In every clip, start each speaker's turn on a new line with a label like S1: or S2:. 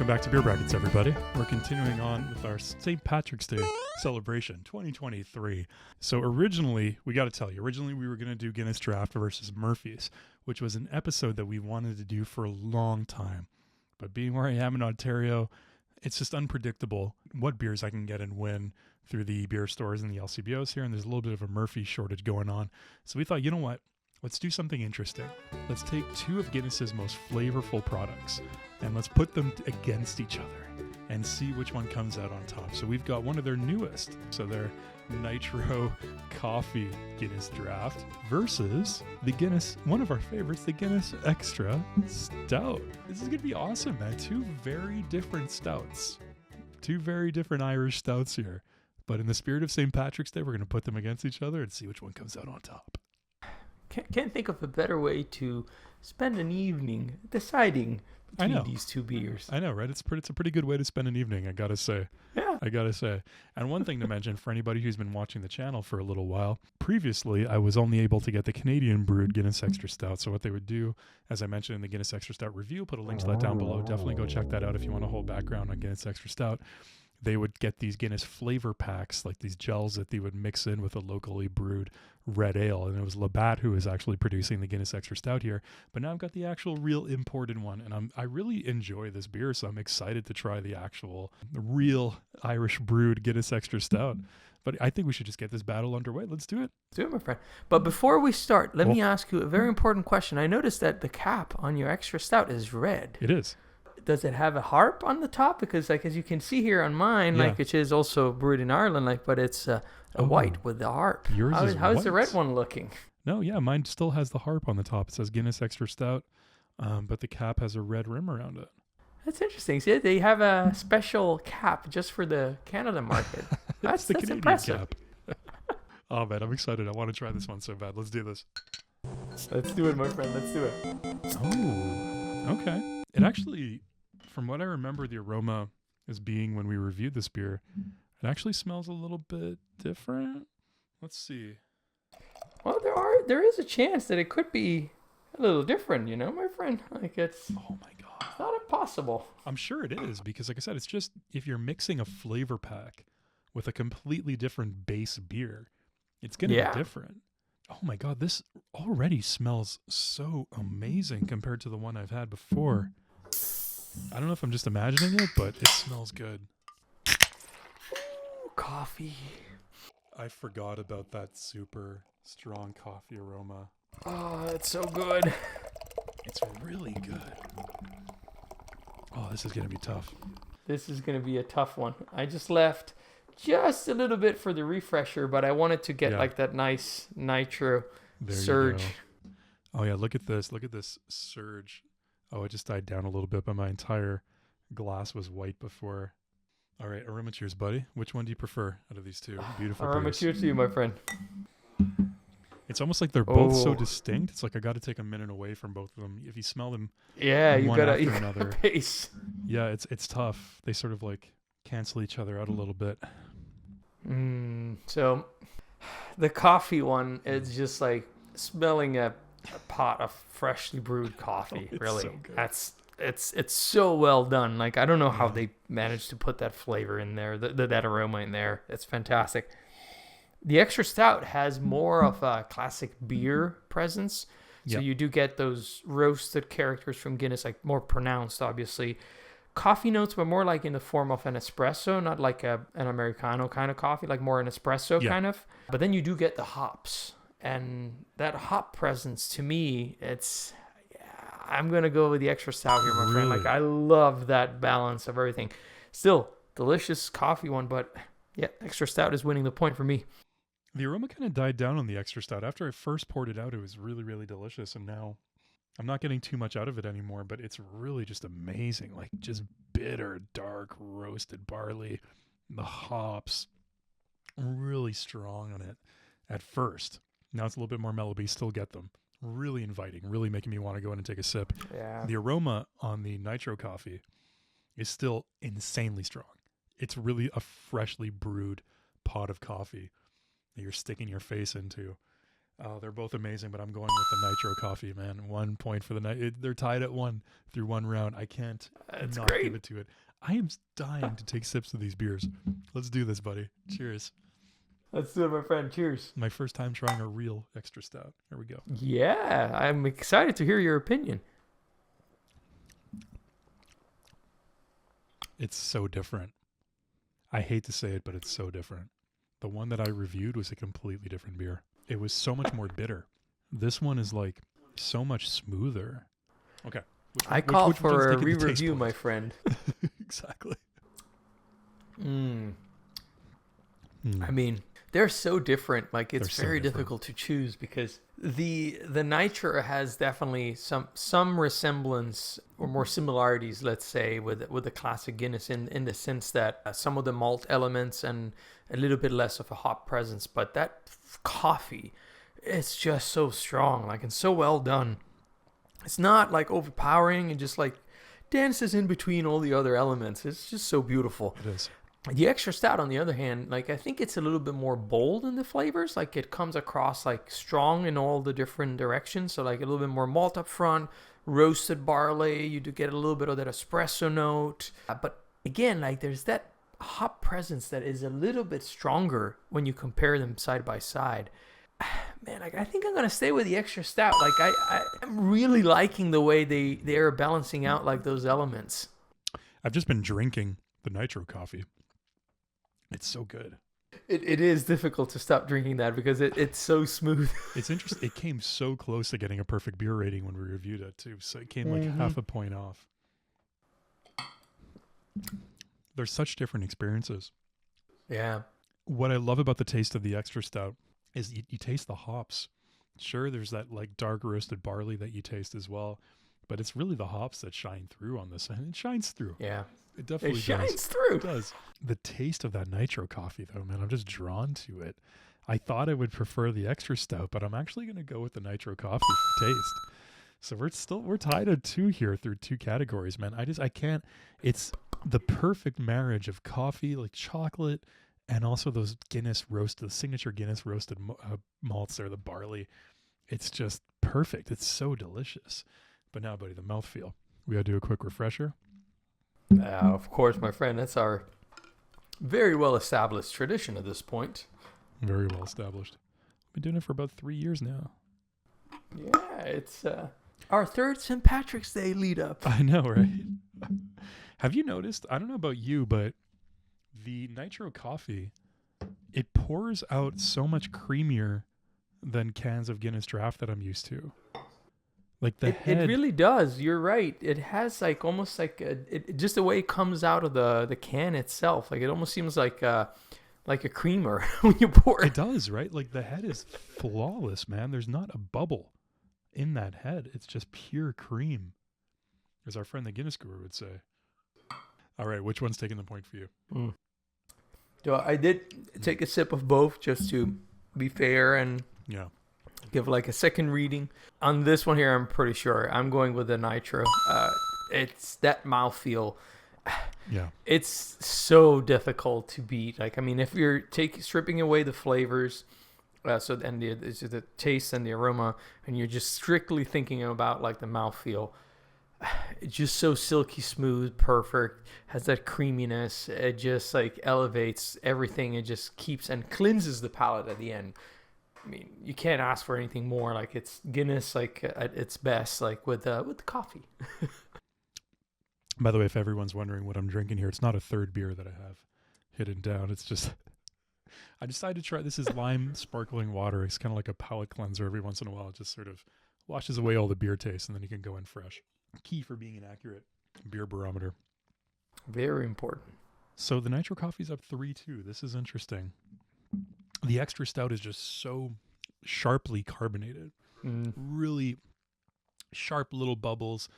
S1: back to Beer Brackets, everybody. We're continuing on with our St. Patrick's Day celebration 2023. So originally, we got to tell you, we were going to do Guinness Draft versus Murphy's, which was an episode that we wanted to do for a long time. But being where I am in Ontario, it's just unpredictable what beers I can get and when through the beer stores and the LCBOs here, and there's a little bit of a Murphy shortage going on. So we thought, you know what? Let's do something interesting. Let's take two of Guinness's most flavorful products and let's put them against each other and see which one comes out on top. So we've got one of their newest, so their Nitro Coffee Guinness Draft versus the Guinness, one of our favorites, the Guinness Extra Stout. This is going to be awesome, man. Two very different stouts. Two very different Irish stouts here. But in the spirit of St. Patrick's Day, we're going to put them against each other and see which one comes out on top.
S2: Can't think of a better way to spend an evening deciding between these two beers.
S1: I know, right? It's a pretty good way to spend an evening, I gotta say.
S2: Yeah.
S1: I gotta say. And one thing to mention for anybody who's been watching the channel for a little while, previously I was only able to get the Canadian brewed Guinness Extra Stout. So what they would do, as I mentioned in the Guinness Extra Stout review, put a link to that down below. Definitely go check that out if you want a whole background on Guinness Extra Stout. They would get these Guinness flavor packs, like these gels that they would mix in with a locally brewed red ale. And it was Labatt who was actually producing the Guinness Extra Stout here. But now I've got the actual real imported one. And I really enjoy this beer, so I'm excited to try the real Irish brewed Guinness Extra Stout. But I think we should just get this battle underway. Let's do it.
S2: Do it, my friend. But before we start, let me ask you a very important question. I noticed that the cap on your Extra Stout is red.
S1: It is.
S2: Does it have a harp on the top? Because as you can see here on mine, which is also brewed in Ireland, but it's a white with the harp.
S1: Yours
S2: how's the red one looking?
S1: No, yeah, mine still has the harp on the top. It says Guinness Extra Stout, but the cap has a red rim around it.
S2: That's interesting. See, they have a special cap just for the Canada market. That's
S1: the Canadian
S2: impressive.
S1: cap. Oh man, I'm excited. I want to try this one so bad. Let's do this.
S2: Let's do it, my friend. Let's do it.
S1: Oh, okay. It actually, from what I remember the aroma as being when we reviewed this beer, it actually smells a little bit different. Let's see.
S2: Well, there is a chance that it could be a little different, my friend. It's
S1: oh my god,
S2: it's not impossible.
S1: I'm sure it is, because like I said, it's just if you're mixing a flavor pack with a completely different base beer, it's gonna be different. Oh my god, this already smells so amazing compared to the one I've had before. I don't know if I'm just imagining it, but it smells good.
S2: Ooh, coffee.
S1: I forgot about that super strong coffee aroma.
S2: Oh, it's so good.
S1: It's really good. Oh, this is going to be tough.
S2: This is going to be a tough one. I just left just a little bit for the refresher, but I wanted to get like that nice nitro surge.
S1: Oh yeah, look at this. Look at this surge. Oh, it just died down a little bit, but my entire glass was white before. All right, Aroma cheers, buddy. Which one do you prefer out of these two? Beautiful
S2: Aroma
S1: beers.
S2: cheers to you, my friend.
S1: It's almost like they're both so distinct. It's like I got to take a minute away from both of them. If you smell them,
S2: you gotta pace.
S1: Yeah, it's tough. They sort of like cancel each other out a little bit.
S2: So the coffee one is just like smelling a pot of freshly brewed coffee. Really,
S1: so good.
S2: It's so well done. Like I don't know how they managed to put that flavor in there, that aroma in there. It's fantastic. The Extra Stout has more of a classic beer presence. So you do get those roasted characters from Guinness, like more pronounced, obviously. Coffee notes, but more like in the form of an espresso, not like an Americano kind of coffee, like more an espresso kind of. But then you do get the hops. And that hop presence, to me, I'm going to go with the Extra Stout here, my friend. Like, I love that balance of everything. Still, delicious coffee one, but Extra Stout is winning the point for me.
S1: The aroma kind of died down on the Extra Stout. After I first poured it out, it was really, really delicious. And now I'm not getting too much out of it anymore, but it's really just amazing. Like, just bitter, dark, roasted barley. The hops, really strong on it at first. Now it's a little bit more mellow, but you still get them. Really inviting, really making me want to go in and take a sip.
S2: Yeah.
S1: The aroma on the Nitro Coffee is still insanely strong. It's really a freshly brewed pot of coffee that you're sticking your face into. Oh, they're both amazing, but I'm going with the Nitro Coffee, man. 1 point for the night. They're tied at 1 through 1 round. I can't
S2: That's
S1: not
S2: great.
S1: give it to it. I am dying to take sips of these beers. Let's do this, buddy. Cheers.
S2: Let's do it, my friend. Cheers.
S1: My first time trying a real extra stout. Here we go.
S2: Yeah, I'm excited to hear your opinion.
S1: It's so different. I hate to say it, but it's so different. The one that I reviewed was a completely different beer. It was so much more bitter. This one is like so much smoother. Okay.
S2: I call
S1: which
S2: for
S1: one's
S2: a
S1: taking the taste
S2: re-review,
S1: point?
S2: my friend.
S1: Exactly.
S2: I mean, they're so different. Like, it's
S1: They're so
S2: very
S1: different.
S2: difficult to choose because the Nitro has definitely some resemblance or more similarities, let's say, with the classic Guinness in the sense that some of the malt elements and a little bit less of a hop presence. But that coffee, it's just so strong, like, and so well done. It's not like overpowering and just like dances in between all the other elements. It's just so beautiful.
S1: It is.
S2: The extra stout, on the other hand, like, I think it's a little bit more bold in the flavors. Like, it comes across like strong in all the different directions. So like a little bit more malt up front, roasted barley. You do get a little bit of that espresso note. But again, like, there's that hop presence that is a little bit stronger when you compare them side by side. Man, like, I think I'm gonna stay with the extra stout. Like, I'm really liking the way they are balancing out like those elements.
S1: I've just been drinking the Nitro Coffee. It's so good.
S2: It is difficult to stop drinking that because it's so smooth.
S1: It's interesting. It came so close to getting a perfect beer rating when we reviewed it too. So it came like half a point off. They're such different experiences.
S2: Yeah.
S1: What I love about the taste of the extra stout is you taste the hops. Sure, there's that like dark roasted barley that you taste as well, but it's really the hops that shine through on this, and it shines through.
S2: Yeah.
S1: It definitely
S2: It shines
S1: does.
S2: through.
S1: It does. The taste of that Nitro Coffee, though, man, I'm just drawn to it. I thought I would prefer the extra stout, but I'm actually going to go with the Nitro Coffee for taste. So we're tied at 2 here through 2 categories, man. I can't. It's the perfect marriage of coffee, like chocolate, and also those Guinness roasted, the signature Guinness roasted malts there, the barley. It's just perfect. It's so delicious. But now, buddy, the mouthfeel. We got to do a quick refresher.
S2: Of course, my friend. That's our very well established tradition at this point.
S1: Very well established. Been doing it for about 3 years now.
S2: Yeah, it's our third St. Patrick's Day lead up.
S1: I know, right? Have you noticed? I don't know about you, but the Nitro Coffee, it pours out so much creamier than cans of Guinness Draft that I'm used to. Like the head.
S2: It really does. You're right. It has like almost like just the way it comes out of the can itself. Like, it almost seems like a creamer when you pour
S1: It does, right? Like the head is flawless, man. There's not a bubble in that head. It's just pure cream, as our friend the Guinness Guru would say. All right, which one's taking the point for you?
S2: So I did take a sip of both just to be fair and give like a second reading. On this one here, I'm pretty sure I'm going with the Nitro. It's that mouthfeel.
S1: Yeah.
S2: It's so difficult to beat. Like, I mean, if you're stripping away the flavors, so then the taste and the aroma, and you're just strictly thinking about like the mouthfeel, it's just so silky smooth, perfect, has that creaminess. It just like elevates everything. It just keeps and cleanses the palate at the end. I mean, you can't ask for anything more. Like, it's Guinness, like at its best, like with the coffee.
S1: By the way, if everyone's wondering what I'm drinking here, it's not a third beer that I have hidden down. It's just, I decided to try, this is lime sparkling water. It's kind of like a palate cleanser every once in a while. It just sort of washes away all the beer taste, and then you can go in fresh. Key for being an accurate beer barometer.
S2: Very important.
S1: So the Nitro Coffee's up 3-2. This is interesting. The extra stout is just so sharply carbonated. Really sharp little bubbles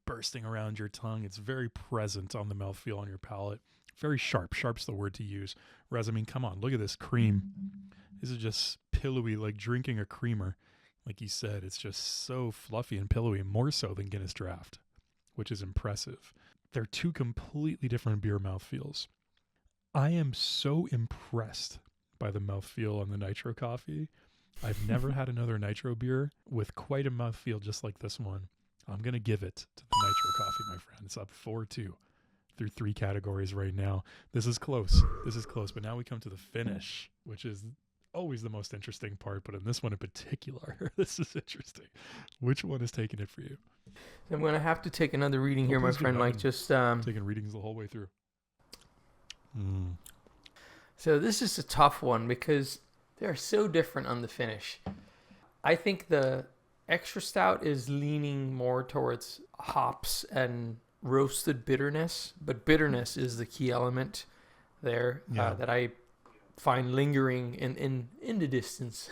S1: bursting around your tongue. It's very present on the mouthfeel on your palate. Very sharp. Sharp's the word to use. Whereas, I mean, come on, look at this cream. This is just pillowy, like drinking a creamer. Like you said, it's just so fluffy and pillowy, more so than Guinness Draft, which is impressive. They're 2 completely different beer mouthfeels. I am so impressed by the mouthfeel on the Nitro Coffee. I've never had another nitro beer with quite a mouthfeel just like this one. I'm going to give it to the Nitro Coffee, my friend. It's up 4-2 through 3 categories right now. This is close. But now we come to the finish, which is always the most interesting part. But in this one in particular, this is interesting. Which one is taking it for you?
S2: I'm going to have to take another reading here, my friend. Like just
S1: taking readings the whole way through.
S2: So this is a tough one because they're so different on the finish. I think the Extra Stout is leaning more towards hops and roasted bitterness, but bitterness is the key element there that I find lingering in the distance.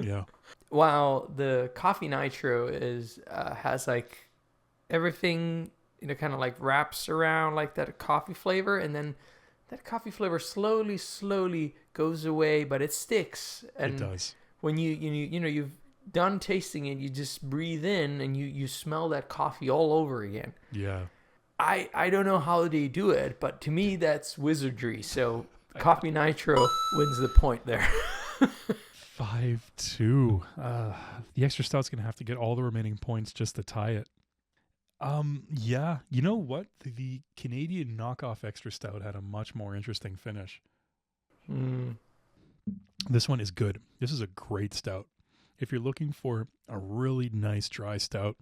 S1: Yeah.
S2: While the Coffee Nitro has like everything, kind of like wraps around like that coffee flavor, and then that coffee flavor slowly goes away, but it sticks. And
S1: it does.
S2: When you've done tasting it, you just breathe in and you smell that coffee all over again.
S1: Yeah.
S2: I don't know how they do it, but to me that's wizardry. So Coffee Nitro wins the point there.
S1: 5-2. The Extra Stout's gonna have to get all the remaining points just to tie it. Yeah. You know what? The Canadian knockoff Extra Stout had a much more interesting finish. This one is good. This is a great stout. If you're looking for a really nice dry stout,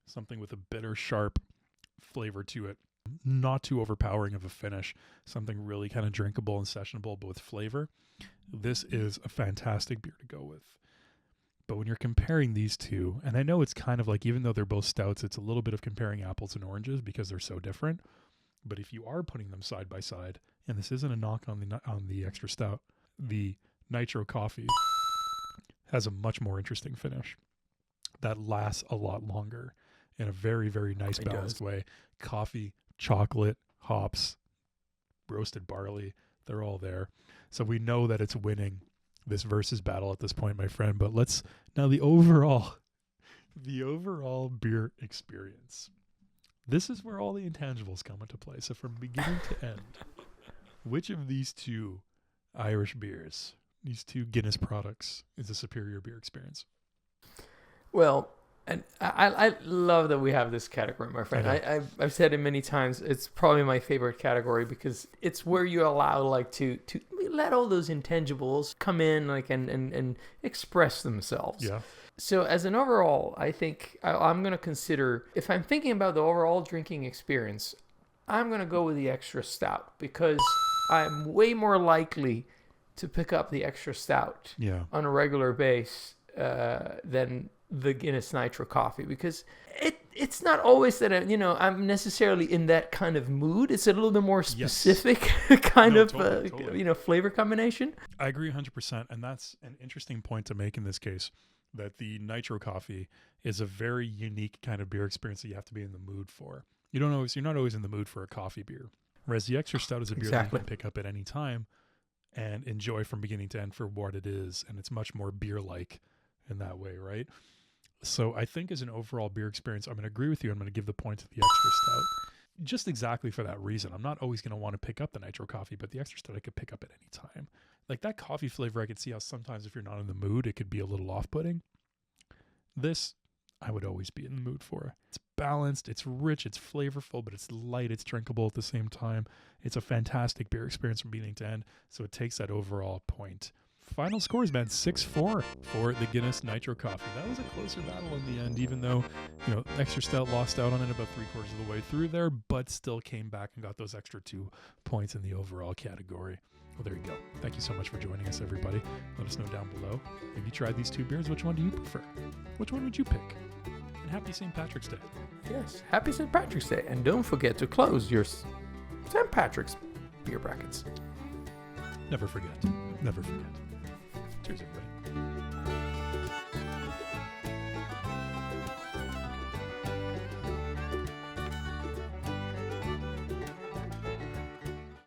S1: something with a bitter, sharp flavor to it, not too overpowering of a finish, something really kind of drinkable and sessionable, but with flavor, this is a fantastic beer to go with. But when you're comparing these two, and I know it's kind of like, even though they're both stouts, it's a little bit of comparing apples and oranges because they're so different. But if you are putting them side by side, and this isn't a knock on the Extra Stout, the Nitro Coffee has a much more interesting finish that lasts a lot longer in a very, very nice balanced way. Coffee, chocolate, hops, roasted barley, they're all there. So we know that it's winning this versus battle at this point, my friend. But the overall beer experience. This is where all the intangibles come into play. So from beginning to end, which of these two Irish beers, these two Guinness products, is a superior beer experience?
S2: Well, and I love that we have this category, my friend. I've said it many times. It's probably my favorite category because it's where you allow like to let all those intangibles come in like and express themselves.
S1: Yeah.
S2: So as an overall, I think I'm going to consider, if I'm thinking about the overall drinking experience, I'm going to go with the Extra Stout because I'm way more likely to pick up the Extra Stout on a regular base than the Guinness Nitro Coffee, because it's not always that I'm necessarily in that kind of mood. It's a little bit more specific totally. Flavor combination.
S1: I agree 100%, and that's an interesting point to make in this case, that the Nitro Coffee is a very unique kind of beer experience that you have to be in the mood for. You're not always in the mood for a coffee beer, whereas the Extra Stout is a beer that you can pick up at any time and enjoy from beginning to end for what it is, and it's much more beer-like in that way, right? So I think as an overall beer experience, I'm going to agree with you. I'm going to give the point to the Extra Stout, just exactly for that reason. I'm not always going to want to pick up the Nitro Coffee, but the Extra Stout I could pick up at any time. Like that coffee flavor, I could see how sometimes if you're not in the mood, it could be a little off-putting. This, I would always be in the mood for. It's balanced, it's rich, it's flavorful, but it's light, it's drinkable at the same time. It's a fantastic beer experience from beginning to end, so it takes that overall point. Final scores, man, 6-4 for the Guinness Nitro Coffee. That was a closer battle in the end, even though, Extra Stout lost out on it about 3/4 of the way through there, but still came back and got those extra 2 points in the overall category. Well, there you go. Thank you so much for joining us, everybody. Let us know down below. Have you tried these 2 beers? Which one do you prefer? Which one would you pick? And happy St. Patrick's Day.
S2: Yes, happy St. Patrick's Day. And don't forget to close your St. Patrick's beer brackets.
S1: Never forget. Never forget. Cheers, everybody.